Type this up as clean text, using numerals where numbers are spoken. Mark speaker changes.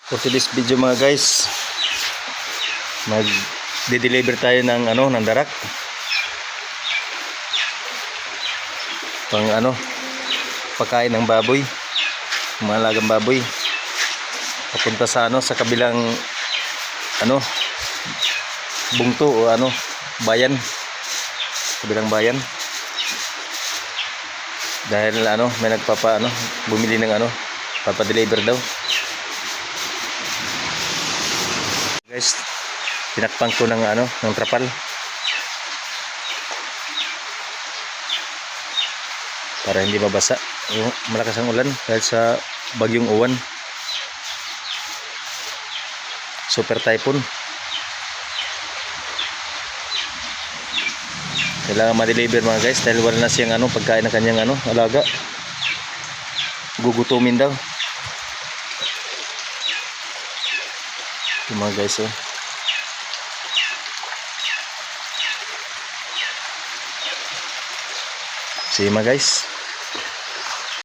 Speaker 1: For today's video mga guys, mag-deliver tayo ng ng darak. Pang pagkain ng baboy, mga alagang baboy. Papunta sa sa kabilang bungto o bayan. Kabilang bayan. Dahil may bumili ng papa-deliver daw. Guys, tinakpan ko ng ng trapal para hindi mabasa yung malakas ang ulan dahil sa bagyong uwan, super typhoon. Kailangan ma-deliver mga guys dahil wala na siyang pagkain ng kanyang alaga. Gugutumin daw. Ito mga guys, see you mga guys.